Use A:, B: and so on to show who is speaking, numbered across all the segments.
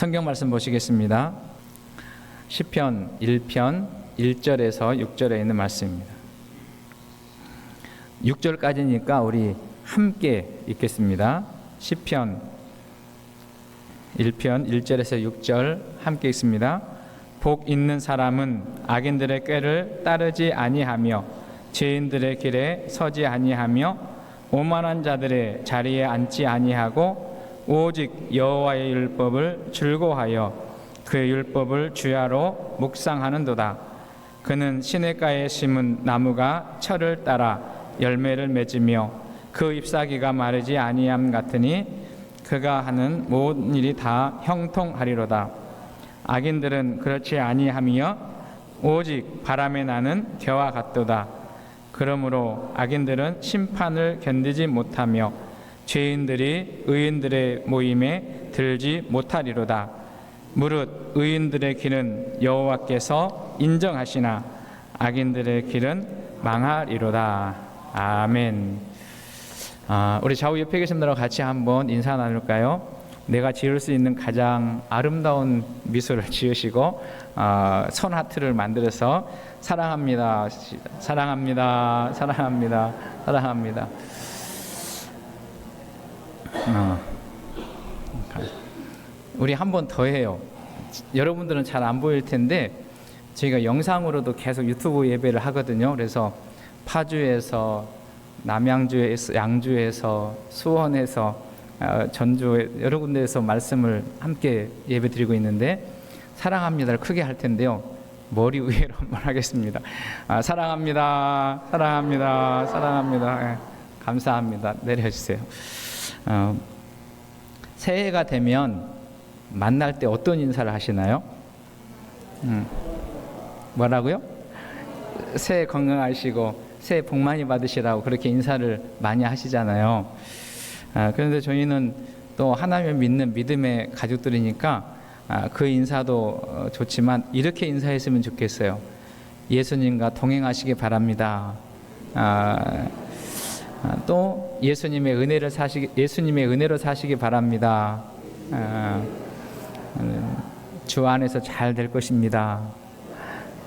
A: 성경 말씀 보시겠습니다. 시편 1편 1절에서 6절에 있는 말씀입니다. 6절까지니까 우리 함께 읽겠습니다. 시편 1편 1절에서 6절 함께 읽습니다. 복 있는 사람은 악인들의 꾀를 따르지 아니하며 죄인들의 길에 서지 아니하며 오만한 자들의 자리에 앉지 아니하고 오직 여호와의 율법을 즐거워하여 그의 율법을 주야로 묵상하는도다. 그는 시냇가에 심은 나무가 철을 따라 열매를 맺으며 그 잎사귀가 마르지 아니함 같으니 그가 하는 모든 일이 다 형통하리로다. 악인들은 그렇지 아니하며 오직 바람에 나는 겨와 같도다. 그러므로 악인들은 심판을 견디지 못하며 죄인들이 의인들의 모임에 들지 못하리로다. 무릇 의인들의 길은 여호와께서 인정하시나 악인들의 길은 망하리로다. 아멘. 우리 좌우 옆에 계신 분들과 같이 한번 인사 나눌까요? 내가 지을 수 있는 가장 아름다운 미소를 지으시고 손 하트를 만들어서 사랑합니다, 사랑합니다, 사랑합니다, 사랑합니다. 우리 한 번 더 해요. 여러분들은 잘 안 보일 텐데 저희가 영상으로도 계속 유튜브 예배를 하거든요. 그래서 파주에서, 남양주에서, 양주에서, 수원에서, 전주 여러 군데에서 말씀을 함께 예배 드리고 있는데 사랑합니다를 크게 할 텐데요. 머리 위로 한번 하겠습니다. 사랑합니다, 사랑합니다, 사랑합니다. 감사합니다. 내려주세요. 새해가 되면 만날 때 어떤 인사를 하시나요? 뭐라고요? 새해 건강하시고 새해 복 많이 받으시라고 그렇게 인사를 많이 하시잖아요. 그런데 저희는 또 하나님을 믿는 믿음의 가족들이니까 그 인사도 좋지만 이렇게 인사했으면 좋겠어요. 예수님과 동행하시기 바랍니다. 또 예수님의 은혜로 사시기 바랍니다. 주 안에서 잘 될 것입니다.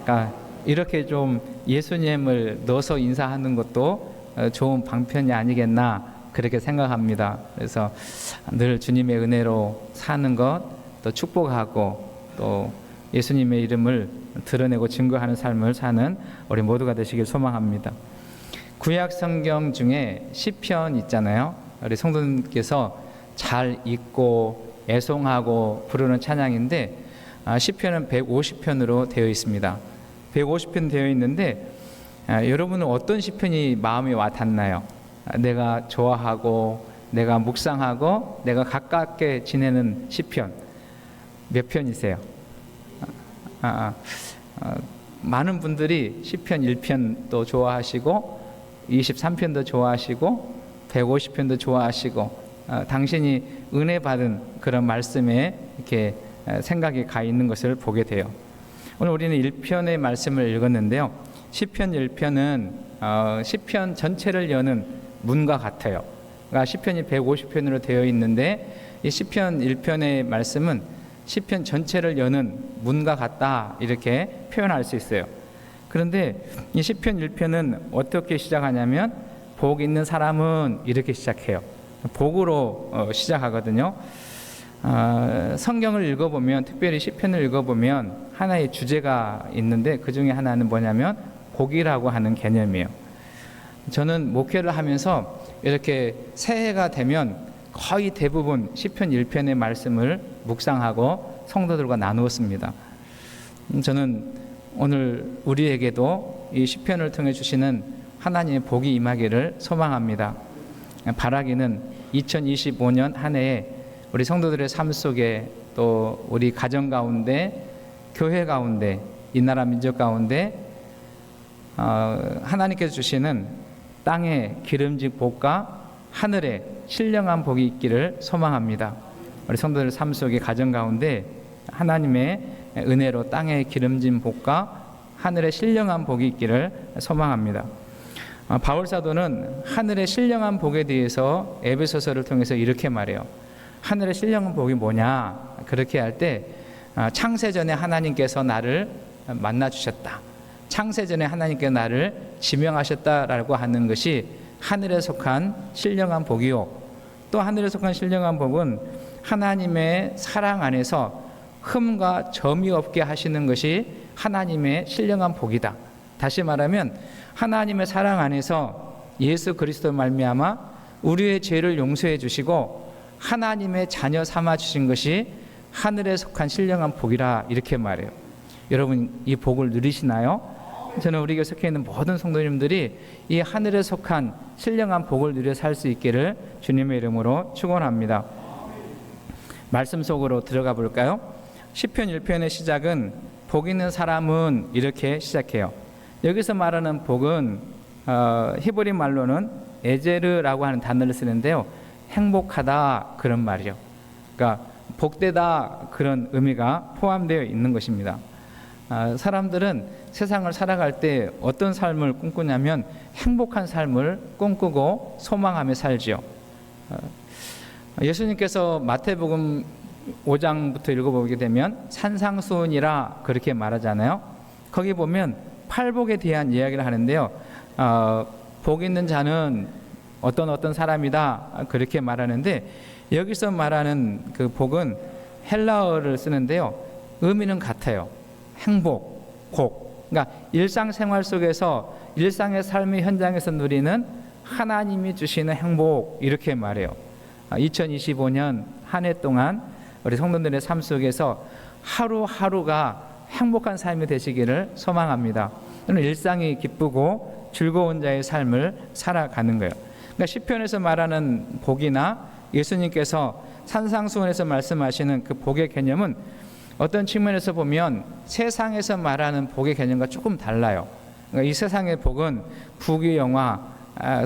A: 그러니까 이렇게 좀 예수님을 넣어서 인사하는 것도 좋은 방편이 아니겠나 그렇게 생각합니다. 그래서 늘 주님의 은혜로 사는 것, 또 축복하고 또 예수님의 이름을 드러내고 증거하는 삶을 사는 우리 모두가 되시길 소망합니다. 구약 성경 중에 시편 있잖아요. 우리 성도님께서 잘 읽고 애송하고 부르는 찬양인데 시편은 150편으로 되어 있습니다. 150편 되어 있는데 여러분은 어떤 시편이 마음에 와 닿나요? 내가 좋아하고 내가 묵상하고 내가 가깝게 지내는 시편 몇 편이세요? 많은 분들이 시편 1편도 좋아하시고 23편도 좋아하시고 150편도 좋아하시고 당신이 은혜 받은 그런 말씀에 이렇게 생각이 가 있는 것을 보게 돼요. 오늘 우리는 1편의 말씀을 읽었는데요. 시편 1편은 시편 전체를 여는 문과 같아요. 그러니까 시편이 150편으로 되어 있는데 이 시편 1편의 말씀은 시편 전체를 여는 문과 같다 이렇게 표현할 수 있어요. 그런데 이 시편 1편은 어떻게 시작하냐면 복 있는 사람은 이렇게 시작해요. 복으로 시작하거든요. 성경을 읽어보면 특별히 시편을 읽어보면 하나의 주제가 있는데 그 중에 하나는 뭐냐면 복이라고 하는 개념이에요. 저는 목회를 하면서 이렇게 새해가 되면 거의 대부분 시편 1편의 말씀을 묵상하고 성도들과 나누었습니다. 저는 오늘 우리에게도 이 시편을 통해 주시는 하나님의 복이 임하기를 소망합니다. 바라기는 2025년 한 해에 우리 성도들의 삶 속에 또 우리 가정 가운데 교회 가운데 이 나라 민족 가운데 하나님께서 주시는 땅의 기름진 복과 하늘의 신령한 복이 있기를 소망합니다. 우리 성도들 삶 속에 가정 가운데 하나님의 은혜로 땅의 기름진 복과 하늘의 신령한 복이 있기를 소망합니다. 바울 사도는 하늘의 신령한 복에 대해서 에베소서를 통해서 이렇게 말해요. 하늘의 신령한 복이 뭐냐? 그렇게 할 때 창세전에 하나님께서 나를 만나 주셨다. 창세전에 하나님께서 나를 지명하셨다라고 하는 것이 하늘에 속한 신령한 복이요. 또 하늘에 속한 신령한 복은 하나님의 사랑 안에서 흠과 점이 없게 하시는 것이 하나님의 신령한 복이다. 다시 말하면 하나님의 사랑 안에서 예수 그리스도 말미암아 우리의 죄를 용서해 주시고 하나님의 자녀 삼아 주신 것이 하늘에 속한 신령한 복이라 이렇게 말해요. 여러분 이 복을 누리시나요? 저는 우리 교회 속해 있는 모든 성도님들이 이 하늘에 속한 신령한 복을 누려 살 수 있기를 주님의 이름으로 축원합니다. 말씀 속으로 들어가 볼까요? 시편 1편의 시작은 복 있는 사람은 이렇게 시작해요. 여기서 말하는 복은 히브리 말로는 에제르라고 하는 단어를 쓰는데요. 행복하다 그런 말이요. 그러니까 복되다 그런 의미가 포함되어 있는 것입니다. 사람들은 세상을 살아갈 때 어떤 삶을 꿈꾸냐면 행복한 삶을 꿈꾸고 소망하며 살지요. 예수님께서 마태복음 5장부터 읽어보게 되면 산상수훈이라 그렇게 말하잖아요. 거기 보면 팔복에 대한 이야기를 하는데요. 복 있는 자는 어떤 사람이다 그렇게 말하는데 여기서 말하는 그 복은 헬라어를 쓰는데요. 의미는 같아요. 행복, 복. 그러니까 일상생활 속에서 일상의 삶의 현장에서 누리는 하나님이 주시는 행복 이렇게 말해요. 2025년 한 해 동안 우리 성도들의 삶 속에서 하루하루가 행복한 삶이 되시기를 소망합니다. 저는 일상이 기쁘고 즐거운 자의 삶을 살아가는 거예요. 그러니까 시편에서 말하는 복이나 예수님께서 산상수훈에서 말씀하시는 그 복의 개념은 어떤 측면에서 보면 세상에서 말하는 복의 개념과 조금 달라요. 그러니까 이 세상의 복은 부귀영화,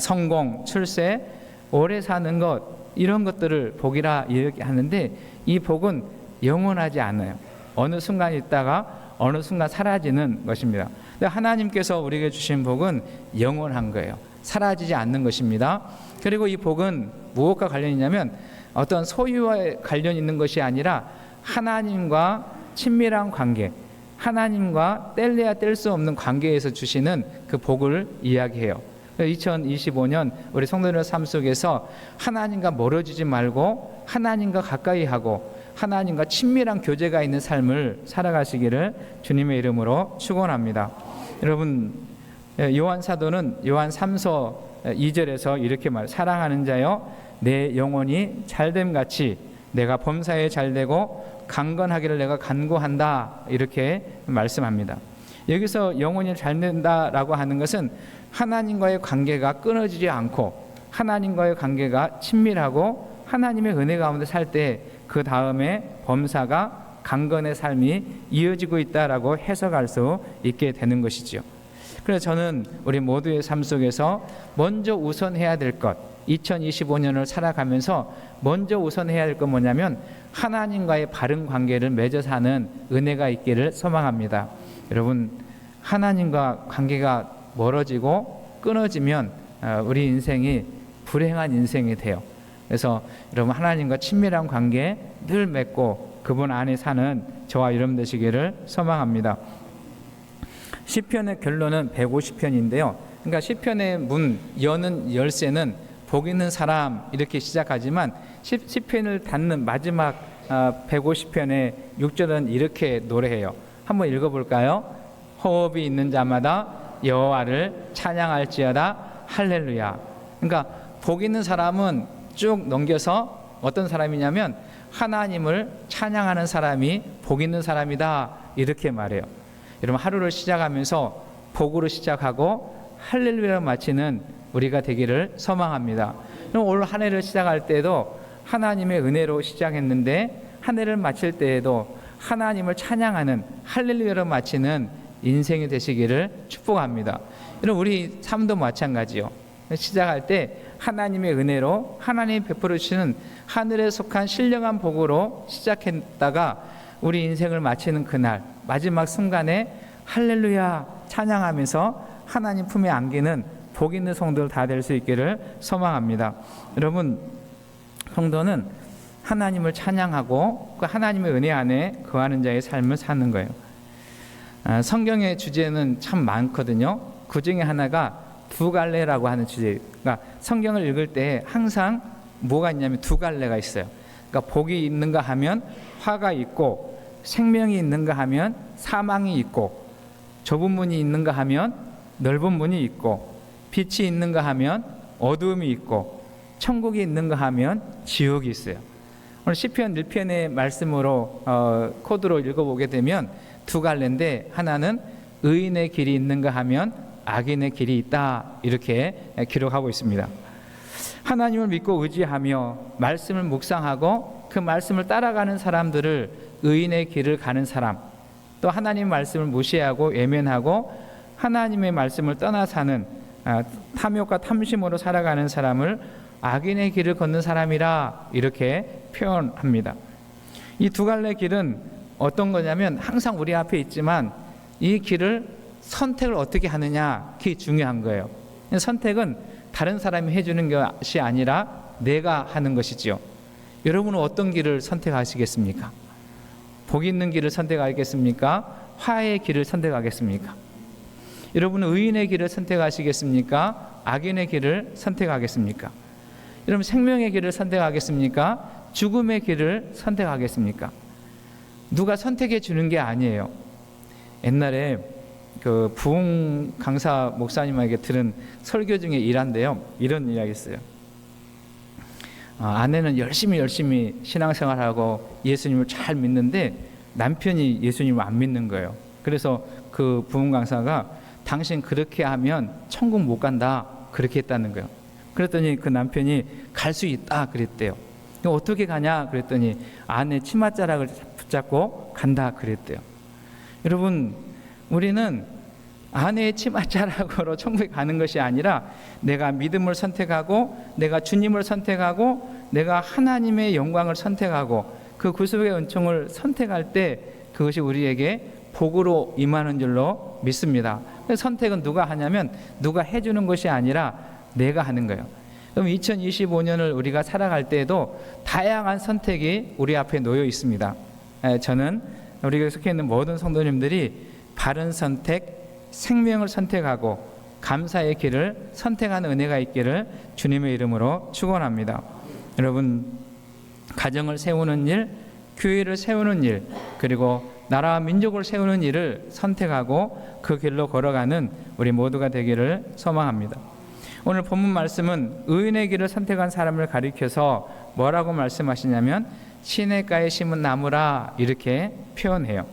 A: 성공, 출세, 오래 사는 것 이런 것들을 복이라 이야기하는데 이 복은 영원하지 않아요. 어느 순간 있다가 어느 순간 사라지는 것입니다. 근데 하나님께서 우리에게 주신 복은 영원한 거예요. 사라지지 않는 것입니다. 그리고 이 복은 무엇과 관련이 있냐면 어떤 소유와 관련 있는 것이 아니라 하나님과 친밀한 관계, 하나님과 뗄래야 뗄 수 없는 관계에서 주시는 그 복을 이야기해요. 2025년 우리 성도들의 삶 속에서 하나님과 멀어지지 말고 하나님과 가까이 하고 하나님과 친밀한 교제가 있는 삶을 살아가시기를 주님의 이름으로 축원합니다. 여러분 요한 사도는 요한 3서 2절에서 이렇게 사랑하는 자여 내 영혼이 잘됨 같이 내가 범사에 잘되고 강건하기를 내가 간구한다 이렇게 말씀합니다. 여기서 영혼이 잘된다라고 하는 것은 하나님과의 관계가 끊어지지 않고 하나님과의 관계가 친밀하고 하나님의 은혜 가운데 살 때 그 다음에 범사가 강건의 삶이 이어지고 있다라고 해석할 수 있게 되는 것이지요. 그래서 저는 우리 모두의 삶 속에서 먼저 우선해야 될 것, 2025년을 살아가면서 먼저 우선해야 될 건 뭐냐면 하나님과의 바른 관계를 맺어 사는 은혜가 있기를 소망합니다. 여러분 하나님과 관계가 멀어지고 끊어지면 우리 인생이 불행한 인생이 돼요. 그래서 여러분 하나님과 친밀한 관계 늘 맺고 그분 안에 사는 저와 여러분 되시기를 소망합니다. 시편의 결론은 150편인데요. 그러니까 시편의 문 여는 열쇠는 복 있는 사람 이렇게 시작하지만 시편을 닫는 마지막 150편의 6절은 이렇게 노래해요. 한번 읽어볼까요? 호흡이 있는 자마다 여호와를 찬양할지어다 할렐루야. 그러니까 복 있는 사람은 쭉 넘겨서 어떤 사람이냐면 하나님을 찬양하는 사람이 복 있는 사람이다 이렇게 말해요. 여러분 하루를 시작하면서 복으로 시작하고 할렐루야로 마치는 우리가 되기를 소망합니다. 그럼 올 한 해를 시작할 때도 하나님의 은혜로 시작했는데 한 해를 마칠 때에도 하나님을 찬양하는 할렐루야로 마치는 인생이 되시기를 축복합니다. 여러분 우리 삶도 마찬가지요. 시작할 때 하나님의 은혜로 하나님이 베풀어 주시는 하늘에 속한 신령한 복으로 시작했다가 우리 인생을 마치는 그날 마지막 순간에 할렐루야 찬양하면서 하나님 품에 안기는 복 있는 성도들 다 될 수 있기를 소망합니다. 여러분 성도는 하나님을 찬양하고 그 하나님의 은혜 안에 거하는 자의 삶을 사는 거예요. 성경의 주제는 참 많거든요. 그 중에 하나가 두 갈래라고 하는 주제. 그러니까 성경을 읽을 때 항상 뭐가 있냐면 두 갈래가 있어요. 그러니까 복이 있는가 하면 화가 있고, 생명이 있는가 하면 사망이 있고, 좁은 문이 있는가 하면 넓은 문이 있고, 빛이 있는가 하면 어두움이 있고, 천국이 있는가 하면 지옥이 있어요. 오늘 시편 1편의 말씀으로 코드로 읽어보게 되면 두 갈래인데, 하나는 의인의 길이 있는가 하면 악인의 길이 있다, 이렇게 기록하고 있습니다. 하나님을 믿고 의지하며 말씀을 묵상하고 그 말씀을 따라가는 사람들을 의인의 길을 가는 사람, 또 하나님의 말씀을 무시하고 외면하고 하나님의 말씀을 떠나 사는 탐욕과 탐심으로 살아가는 사람을 악인의 길을 걷는 사람이라 이렇게 표현합니다. 이 두 갈래 길은 어떤 거냐면 항상 우리 앞에 있지만 이 길을 선택을 어떻게 하느냐, 그게 중요한 거예요. 선택은 다른 사람이 해주는 것이 아니라 내가 하는 것이지요. 여러분은 어떤 길을 선택하시겠습니까? 복 있는 길을 선택하겠습니까? 화해의 길을 선택하겠습니까? 여러분은 의인의 길을 선택하시겠습니까? 악인의 길을 선택하겠습니까? 여러분 생명의 길을 선택하겠습니까? 죽음의 길을 선택하겠습니까? 누가 선택해 주는 게 아니에요. 옛날에 그 부흥 강사 목사님에게 들은 설교 중에 일화인데요, 이런 이야기 있어요. 아내는 열심히 신앙생활하고 예수님을 잘 믿는데 남편이 예수님을 안 믿는 거예요. 그래서 그 부흥 강사가 당신 그렇게 하면 천국 못 간다, 그렇게 했다는 거예요. 그랬더니 그 남편이 갈 수 있다 그랬대요. 어떻게 가냐 그랬더니 아내 치맛자락을 붙잡고 간다 그랬대요. 여러분, 우리는 아내의 치맛자락으로 천국에 가는 것이 아니라 내가 믿음을 선택하고 내가 주님을 선택하고 내가 하나님의 영광을 선택하고 그 구속의 은총을 선택할 때 그것이 우리에게 복으로 임하는 줄로 믿습니다. 선택은 누가 하냐면 누가 해주는 것이 아니라 내가 하는 거예요. 그럼 2025년을 우리가 살아갈 때에도 다양한 선택이 우리 앞에 놓여 있습니다. 저는 우리가 속해 있는 모든 성도님들이 바른 선택, 생명을 선택하고 감사의 길을 선택하는 은혜가 있기를 주님의 이름으로 축원합니다. 여러분, 가정을 세우는 일, 교회를 세우는 일, 그리고 나라와 민족을 세우는 일을 선택하고 그 길로 걸어가는 우리 모두가 되기를 소망합니다. 오늘 본문 말씀은 의인의 길을 선택한 사람을 가리켜서 뭐라고 말씀하시냐면 시냇가에 심은 나무라 이렇게 표현해요.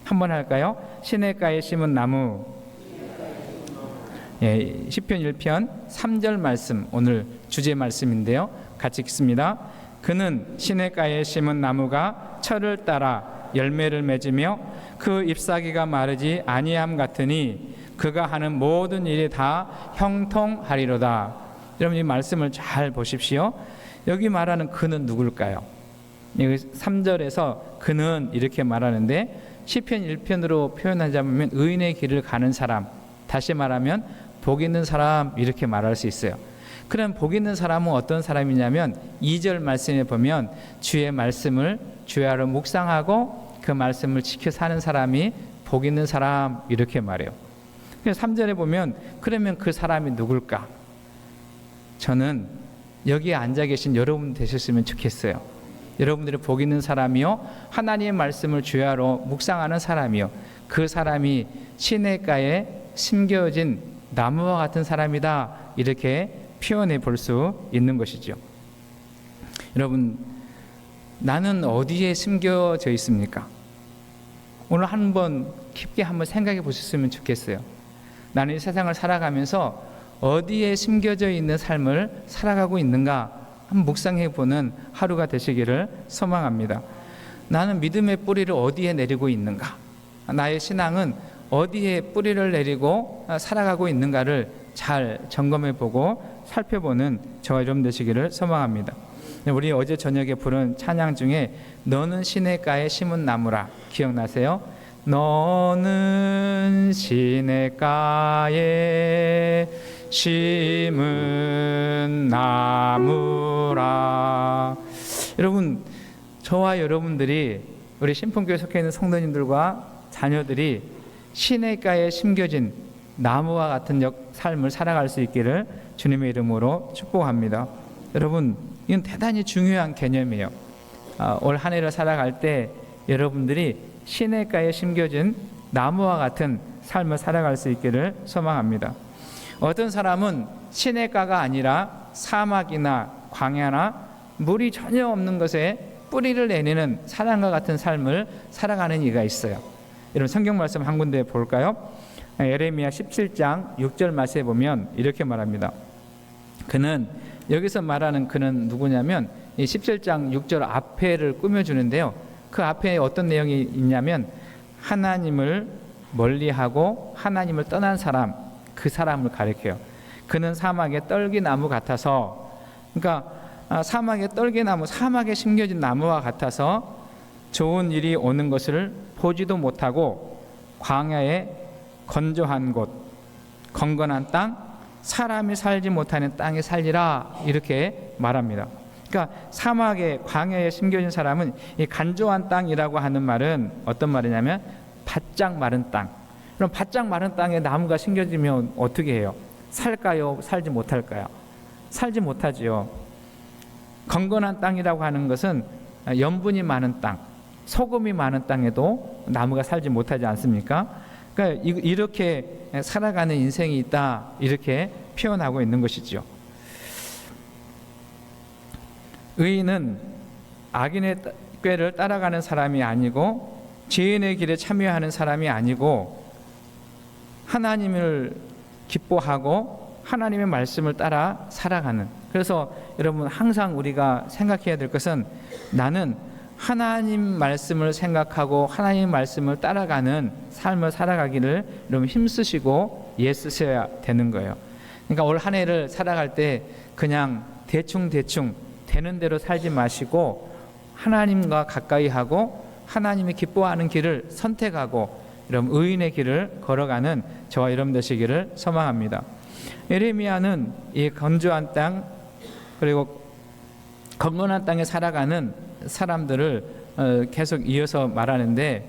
A: 한번 할까요? 시냇가에 심은 나무. 시편 1편 3절 말씀, 오늘 주제 말씀인데요, 같이 읽습니다. 그는 시냇가에 심은 나무가 철을 따라 열매를 맺으며 그 잎사귀가 마르지 아니함 같으니 그가 하는 모든 일이 다 형통하리로다. 여러분, 이 말씀을 잘 보십시오. 여기 말하는 그는 누굴까요? 3절에서 그는 이렇게 말하는데 시편 1편으로 표현하자면 의인의 길을 가는 사람, 다시 말하면 복 있는 사람, 이렇게 말할 수 있어요. 그럼 복 있는 사람은 어떤 사람이냐면 2절 말씀에 보면 주의 말씀을 주야로 묵상하고 그 말씀을 지켜 사는 사람이 복 있는 사람, 이렇게 말해요. 그래서 3절에 보면 그러면 그 사람이 누굴까? 저는 여기에 앉아 계신 여러분 되셨으면 좋겠어요. 여러분들이 복 있는 사람이요, 하나님의 말씀을 주야로 묵상하는 사람이요, 그 사람이 시냇가에 심겨진 나무와 같은 사람이다, 이렇게 표현해 볼 수 있는 것이죠. 여러분, 나는 어디에 심겨져 있습니까? 오늘 한번 깊게 한번 생각해 보셨으면 좋겠어요. 나는 이 세상을 살아가면서 어디에 심겨져 있는 삶을 살아가고 있는가 한번 묵상해 보는 하루가 되시기를 소망합니다. 나는 믿음의 뿌리를 어디에 내리고 있는가? 나의 신앙은 어디에 뿌리를 내리고 살아가고 있는가를 잘 점검해 보고 살펴보는 저와 여러분 되시기를 소망합니다. 우리 어제 저녁에 부른 찬양 중에 너는 시냇가에 심은 나무라, 기억나세요? 너는 시냇가에 심은 나무라. 여러분, 저와 여러분들이, 우리 신풍교회 속해 있는 성도님들과 자녀들이 시냇가에 심겨진 나무와 같은 삶을 살아갈 수 있기를 주님의 이름으로 축복합니다. 여러분, 이건 대단히 중요한 개념이에요. 올 한 해를 살아갈 때 여러분들이 시냇가에 심겨진 나무와 같은 삶을 살아갈 수 있기를 소망합니다. 어떤 사람은 시냇가가 아니라 사막이나 광야나 물이 전혀 없는 것에 뿌리를 내리는 사람과 같은 삶을 살아가는 이가 있어요. 여러분, 성경 말씀 한 군데 볼까요? 예레미야 17장 6절 말씀에 보면 이렇게 말합니다. 그는, 여기서 말하는 그는 누구냐면 이 17장 6절 앞에를 꾸며주는데요, 그 앞에 어떤 내용이 있냐면 하나님을 멀리하고 하나님을 떠난 사람, 그 사람을 가리켜요. 그는 사막의 떨기나무 같아서, 그러니까 사막의 떨기나무, 사막에 심겨진 나무와 같아서 좋은 일이 오는 것을 보지도 못하고 광야에 건조한 곳, 건건한 땅, 사람이 살지 못하는 땅에 살리라, 이렇게 말합니다. 그러니까 사막에, 광야에 심겨진 사람은, 이 간조한 땅이라고 하는 말은 어떤 말이냐면 바짝 마른 땅. 그럼 바짝 마른 땅에 나무가 심겨지면 어떻게 해요? 살까요? 살지 못할까요? 살지 못하지요. 건건한 땅이라고 하는 것은 염분이 많은 땅, 소금이 많은 땅에도 나무가 살지 못하지 않습니까? 그러니까 이렇게 살아가는 인생이 있다, 이렇게 표현하고 있는 것이죠. 의인은 악인의 꾀를 따라가는 사람이 아니고 죄인의 길에 참여하는 사람이 아니고 하나님을 기뻐하고 하나님의 말씀을 따라 살아가는, 그래서 여러분, 항상 우리가 생각해야 될 것은 나는 하나님 말씀을 생각하고 하나님 말씀을 따라가는 삶을 살아가기를 여러분 힘쓰시고 애쓰셔야 되는 거예요. 그러니까 올 한 해를 살아갈 때 그냥 대충 되는 대로 살지 마시고 하나님과 가까이 하고 하나님이 기뻐하는 길을 선택하고 여러분 의인의 길을 걸어가는 저와 여러분 되시기를 소망합니다. 예레미야는 이 건조한 땅, 그리고 건건한 땅에 살아가는 사람들을 계속 이어서 말하는데,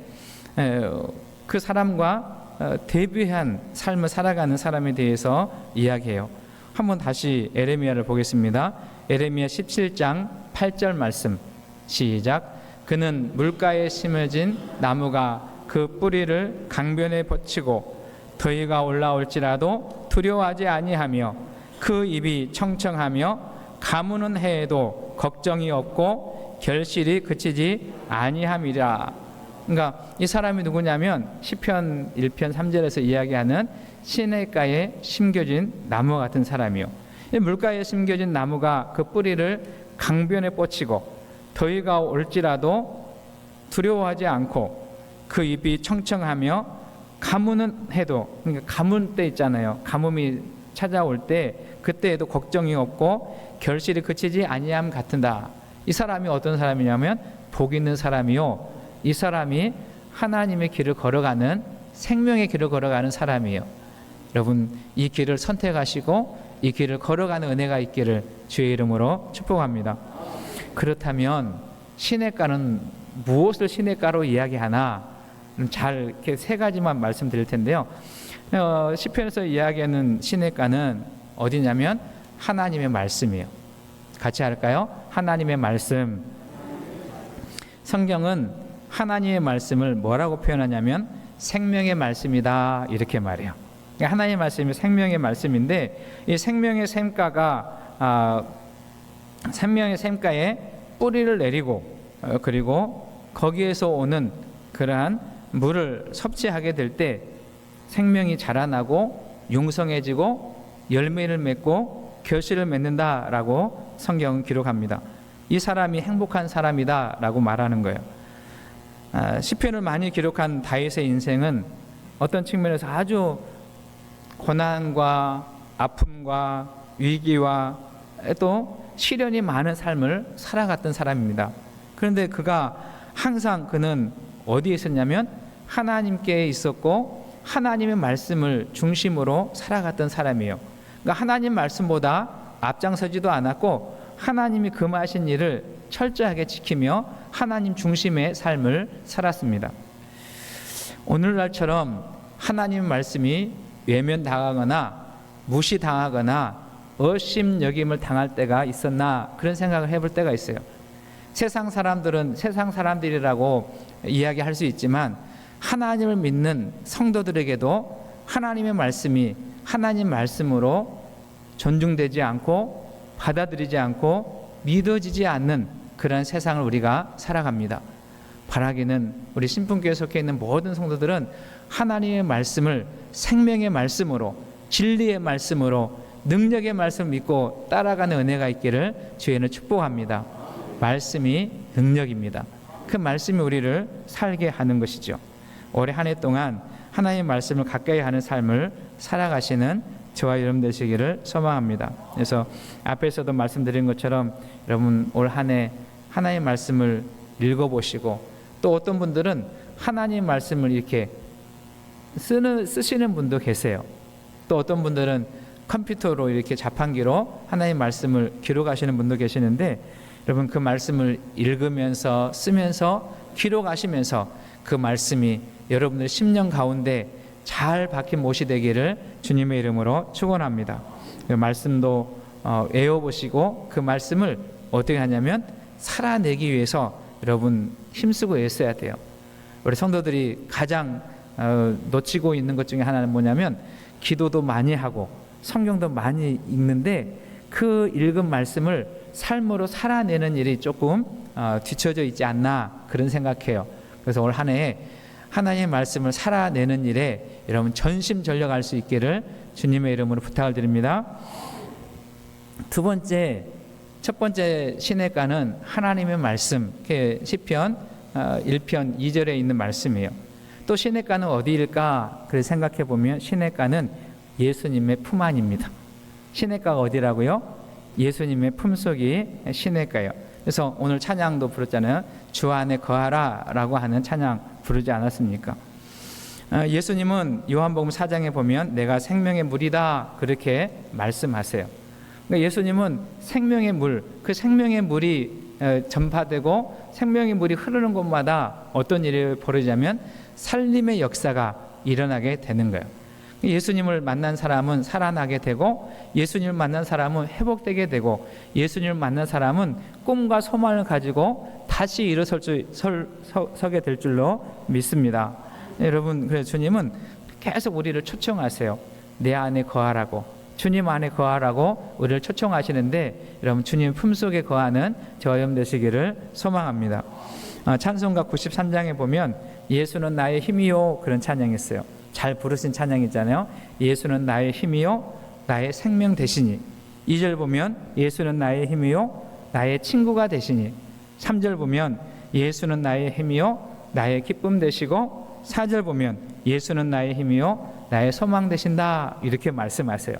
A: 그 사람과 대비한 삶을 살아가는 사람에 대해서 이야기해요. 한번 다시 예레미야를 보겠습니다. 예레미야 17장 8절 말씀, 시작. 그는 물가에 심어진 나무가 그 뿌리를 강변에 뻗치고 더위가 올라올지라도 두려워하지 아니하며 그 입이 청청하며 가무는 해에도 걱정이 없고 결실이 그치지 아니함이라. 그러니까 이 사람이 누구냐면 시편 1편 3절에서 이야기하는 시냇가에 심겨진 나무와 같은 사람이요. 물가에 심겨진 나무가 그 뿌리를 강변에 뻗치고 더위가 올지라도 두려워하지 않고 그 잎이 청청하며 가무는 해도, 그러니까 가물 때 있잖아요. 가뭄이 찾아올 때 그때에도 걱정이 없고 결실이 그치지 아니함 같은다. 이 사람이 어떤 사람이냐면 복 있는 사람이요, 이 사람이 하나님의 길을 걸어가는, 생명의 길을 걸어가는 사람이에요. 여러분, 이 길을 선택하시고 이 길을 걸어가는 은혜가 있기를 주의 이름으로 축복합니다. 그렇다면 시냇가는 무엇을 시냇가로 이야기하나, 잘 이렇게 세 가지만 말씀드릴 텐데요. 시편에서 이야기하는 시냇가는 어디냐면 하나님의 말씀이에요. 같이 할까요? 하나님의 말씀. 성경은 하나님의 말씀을 뭐라고 표현하냐면 생명의 말씀이다, 이렇게 말해요. 하나님의 말씀이 생명의 말씀인데, 이 생명의 샘가가 생명의 샘가에 뿌리를 내리고 그리고 거기에서 오는 그러한 물을 섭취하게 될 때 생명이 자라나고 융성해지고 열매를 맺고 결실을 맺는다라고 성경은 기록합니다. 이 사람이 행복한 사람이다라고 말하는 거예요. 시편을 많이 기록한 다윗의 인생은 어떤 측면에서 아주 고난과 아픔과 위기와 또 시련이 많은 삶을 살아갔던 사람입니다. 그런데 그는 어디에 있었냐면 하나님께 있었고 하나님의 말씀을 중심으로 살아갔던 사람이에요. 그러니까 하나님 말씀보다 앞장서지도 않았고 하나님이 금하신 일을 철저하게 지키며 하나님 중심의 삶을 살았습니다. 오늘날처럼 하나님의 말씀이 외면당하거나 무시당하거나 의심여김을 당할 때가 있었나, 그런 생각을 해볼 때가 있어요. 세상 사람들은 세상 사람들이라고 이야기할 수 있지만 하나님을 믿는 성도들에게도 하나님의 말씀이 하나님 말씀으로 존중되지 않고 받아들이지 않고 믿어지지 않는 그런 세상을 우리가 살아갑니다. 바라기는 우리 신분교회에 속해 있는 모든 성도들은 하나님의 말씀을 생명의 말씀으로, 진리의 말씀으로, 능력의 말씀을 믿고 따라가는 은혜가 있기를 주의는 축복합니다. 말씀이 능력입니다. 그 말씀이 우리를 살게 하는 것이죠. 올해 한 해 동안 하나님의 말씀을 가까이 하는 삶을 살아가시는 저와 여러분 되시기를 소망합니다. 그래서 앞에서도 말씀드린 것처럼 여러분 올 한 해 하나님의 말씀을 읽어보시고, 또 어떤 분들은 하나님의 말씀을 이렇게 쓰시는 분도 계세요. 또 어떤 분들은 컴퓨터로 이렇게 자판기로 하나님의 말씀을 기록하시는 분도 계시는데, 여러분 그 말씀을 읽으면서 쓰면서 기록하시면서 그 말씀이 여러분의 심령 가운데 잘 박힌 못이 되기를 주님의 이름으로 축원합니다. 그 말씀도 외워보시고 그 말씀을 어떻게 하냐면 살아내기 위해서 여러분 힘쓰고 애써야 돼요. 우리 성도들이 가장 놓치고 있는 것 중에 하나는 뭐냐면 기도도 많이 하고 성경도 많이 읽는데 그 읽은 말씀을 삶으로 살아내는 일이 조금 뒤처져 있지 않나, 그런 생각해요. 그래서 올 한 해에 하나님의 말씀을 살아내는 일에 여러분 전심전력할 수 있기를 주님의 이름으로 부탁을 드립니다. 첫 번째 시냇가는 하나님의 말씀, 시편 1편 2절에 있는 말씀이에요. 또 시냇가는 어디일까? 그래서 생각해 보면 시냇가는 예수님의 품 안입니다. 시냇가가 어디라고요? 예수님의 품속이 시냇가예요. 그래서 오늘 찬양도 부르잖아요. 주 안에 거하라 라고 하는 찬양 부르지 않았습니까? 예수님은 요한복음 4장에 보면 내가 생명의 물이다 그렇게 말씀하세요. 그러니까 예수님은 생명의 물, 그 생명의 물이 전파되고 생명의 물이 흐르는 곳마다 어떤 일이 벌어지냐면 살림의 역사가 일어나게 되는 거예요. 예수님을 만난 사람은 살아나게 되고, 예수님을 만난 사람은 회복되게 되고, 예수님을 만난 사람은 꿈과 소망을 가지고 다시 일어서게 될 줄로 믿습니다. 여러분, 그래서 주님은 계속 우리를 초청하세요. 내 안에 거하라고, 주님 안에 거하라고 우리를 초청하시는데, 여러분 주님 품속에 거하는 저와 여러분 되시기를 소망합니다. 찬송가 93장에 보면 예수는 나의 힘이요, 그런 찬양이 있어요. 잘 부르신 찬양이잖아요. 예수는 나의 힘이요 나의 생명 되시니. 2절 보면 예수는 나의 힘이요 나의 친구가 되시니. 3절 보면 예수는 나의 힘이요 나의 기쁨 되시고, 4절 보면 예수는 나의 힘이요 나의 소망 되신다, 이렇게 말씀하세요.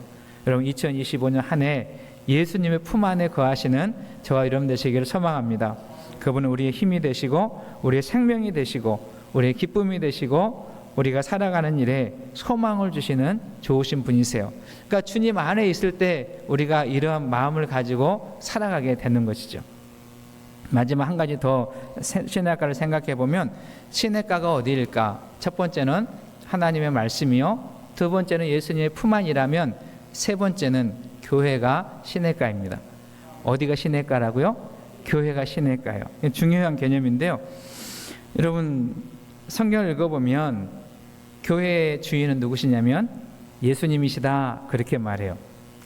A: 여러분 2025년 한 해 예수님의 품 안에 거하시는 저와 여러분 되시기를 소망합니다. 그분은 우리의 힘이 되시고 우리의 생명이 되시고 우리의 기쁨이 되시고 우리가 살아가는 일에 소망을 주시는 좋으신 분이세요. 그러니까 주님 안에 있을 때 우리가 이러한 마음을 가지고 살아가게 되는 것이죠. 마지막 한 가지 더 시냇가를 생각해 보면 시냇가가 어디일까? 첫 번째는 하나님의 말씀이요, 두 번째는 예수님의 품 안이라면, 세 번째는 교회가 시냇가입니다. 어디가 시냇가라고요? 교회가 시냇가예요. 중요한 개념인데요. 여러분 성경을 읽어보면 교회의 주인은 누구시냐면 예수님이시다, 그렇게 말해요.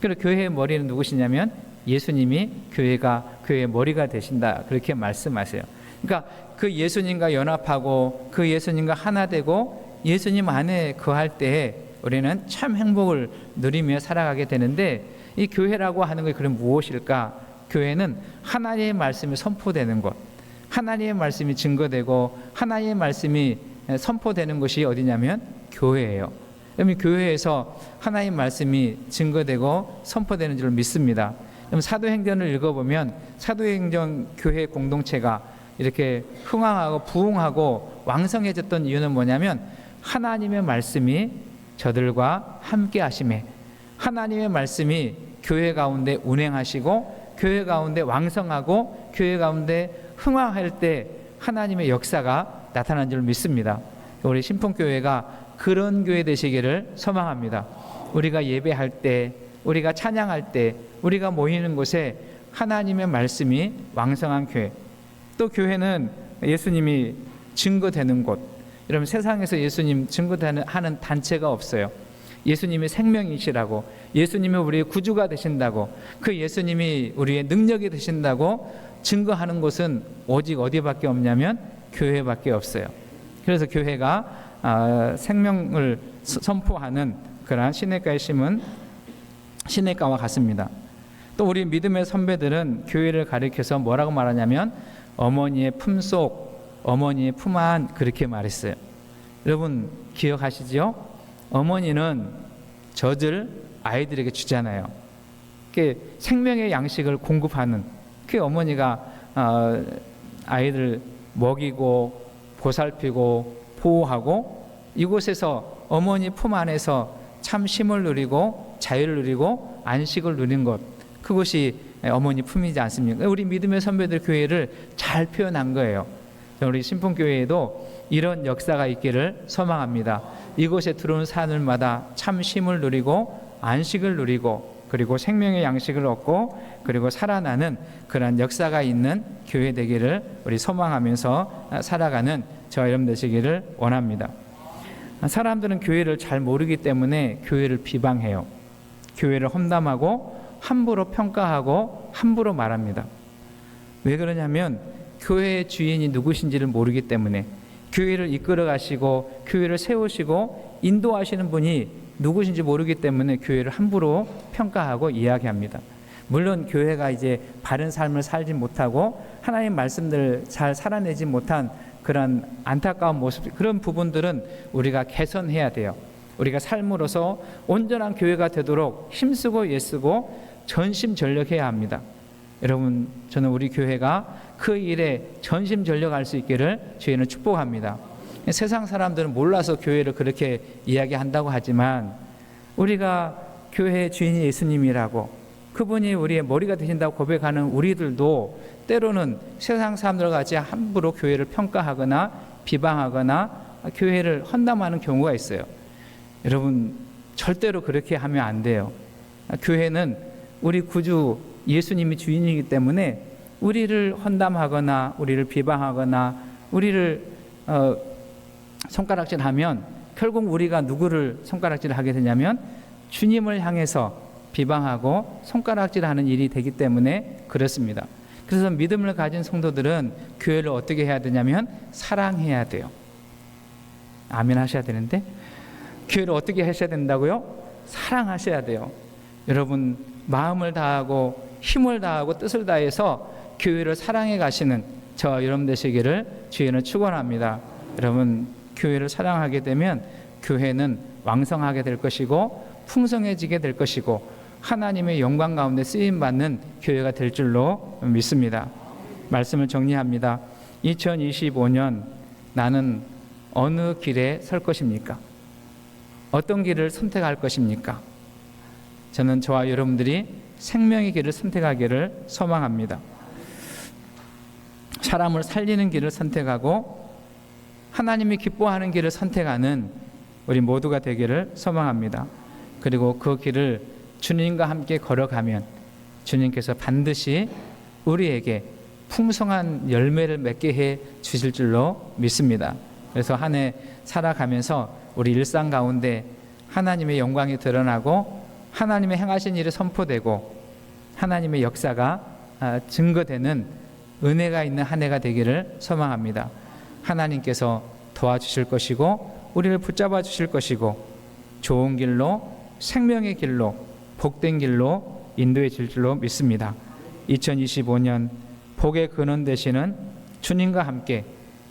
A: 그리고 교회의 머리는 누구시냐면 예수님이 교회의 머리가 되신다, 그렇게 말씀하세요. 그러니까 그 예수님과 연합하고 그 예수님과 하나 되고 예수님 안에 거할 때 우리는 참 행복을 누리며 살아가게 되는데, 이 교회라고 하는 것이 그럼 무엇일까? 교회는 하나님의 말씀이 선포되는 것, 하나님의 말씀이 증거되고 하나님의 말씀이 선포되는 것이 어디냐면 교회예요. 그러면 교회에서 하나님의 말씀이 증거되고 선포되는 줄 믿습니다. 그럼 사도행전을 읽어보면 사도행전 교회 공동체가 이렇게 흥왕하고 부흥하고 왕성해졌던 이유는 뭐냐면 하나님의 말씀이 저들과 함께 하심에, 하나님의 말씀이 교회 가운데 운행하시고 교회 가운데 왕성하고 교회 가운데 흥황할 때 하나님의 역사가 나타난 줄 믿습니다. 우리 신풍교회가 그런 교회 되시기를 소망합니다. 우리가 예배할 때, 우리가 찬양할 때, 우리가 모이는 곳에 하나님의 말씀이 왕성한 교회, 또 교회는 예수님이 증거되는 곳. 여러분, 세상에서 예수님 증거하는 단체가 없어요. 예수님이 생명이시라고, 예수님이 우리의 구주가 되신다고, 그 예수님이 우리의 능력이 되신다고 증거하는 곳은 오직 어디밖에 없냐면 교회밖에 없어요. 그래서 교회가 생명을 선포하는 그러한 시냇가에 심은 시냇가와 같습니다. 또 우리 믿음의 선배들은 교회를 가리켜서 뭐라고 말하냐면 어머니의 품속, 어머니의 품 안, 그렇게 말했어요. 여러분 기억하시죠? 어머니는 젖을 아이들에게 주잖아요. 그게 생명의 양식을 공급하는, 그 어머니가 아이들 먹이고 보살피고 보호하고, 이곳에서 어머니 품 안에서 참 쉼을 누리고 자유를 누리고 안식을 누린 것, 그것이 어머니 품이지 않습니까? 우리 믿음의 선배들 교회를 잘 표현한 거예요. 우리 신풍교회에도 이런 역사가 있기를 소망합니다. 이곳에 들어온 사람들마다 참 쉼을 누리고 안식을 누리고, 그리고 생명의 양식을 얻고, 그리고 살아나는 그런 역사가 있는 교회 되기를 우리 소망하면서 살아가는 저와 여러분 되시기를 원합니다. 사람들은 교회를 잘 모르기 때문에 교회를 비방해요. 교회를 험담하고 함부로 평가하고 함부로 말합니다. 왜 그러냐면 교회의 주인이 누구신지를 모르기 때문에, 교회를 이끌어 가시고 교회를 세우시고 인도하시는 분이 누구신지 모르기 때문에 교회를 함부로 평가하고 이야기합니다. 물론 교회가 이제 바른 삶을 살지 못하고 하나님 말씀들을 잘 살아내지 못한 그런 안타까운 모습, 그런 부분들은 우리가 개선해야 돼요. 우리가 삶으로서 온전한 교회가 되도록 힘쓰고 애쓰고 전심전력해야 합니다. 여러분, 저는 우리 교회가 그 일에 전심전력할 수 있기를 주의는 축복합니다. 세상 사람들은 몰라서 교회를 그렇게 이야기한다고 하지만, 우리가 교회의 주인이 예수님이라고, 그분이 우리의 머리가 되신다고 고백하는 우리들도 때로는 세상 사람들과 같이 함부로 교회를 평가하거나 비방하거나 교회를 험담하는 경우가 있어요. 여러분, 절대로 그렇게 하면 안 돼요. 교회는 우리 구주 예수님이 주인이기 때문에 우리를 험담하거나 우리를 비방하거나 우리를 손가락질하면 결국 우리가 누구를 손가락질하게 되냐면 주님을 향해서 비방하고 손가락질하는 일이 되기 때문에 그렇습니다. 그래서 믿음을 가진 성도들은 교회를 어떻게 해야 되냐면 사랑해야 돼요. 아멘 하셔야 되는데, 교회를 어떻게 하셔야 된다고요? 사랑하셔야 돼요. 여러분, 마음을 다하고 힘을 다하고 뜻을 다해서 교회를 사랑해 가시는 저와 여러분 되시기를 주의는 축원합니다. 여러분, 교회를 사랑하게 되면 교회는 왕성하게 될 것이고 풍성해지게 될 것이고 하나님의 영광 가운데 쓰임받는 교회가 될 줄로 믿습니다. 말씀을 정리합니다. 2025년 나는 어느 길에 설 것입니까? 어떤 길을 선택할 것입니까? 저는 저와 여러분들이 생명의 길을 선택하기를 소망합니다. 사람을 살리는 길을 선택하고 하나님이 기뻐하는 길을 선택하는 우리 모두가 되기를 소망합니다. 그리고 그 길을 주님과 함께 걸어가면 주님께서 반드시 우리에게 풍성한 열매를 맺게 해 주실 줄로 믿습니다. 그래서 한 해 살아가면서 우리 일상 가운데 하나님의 영광이 드러나고 하나님의 행하신 일이 선포되고 하나님의 역사가 증거되는 은혜가 있는 한 해가 되기를 소망합니다. 하나님께서 도와주실 것이고 우리를 붙잡아 주실 것이고 좋은 길로, 생명의 길로, 복된 길로 인도해 줄 줄로 믿습니다. 2025년 복의 근원 되시는 주님과 함께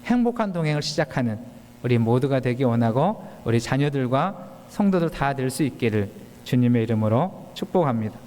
A: 행복한 동행을 시작하는 우리 모두가 되기 원하고 우리 자녀들과 성도들 다 될 수 있기를 주님의 이름으로 축복합니다.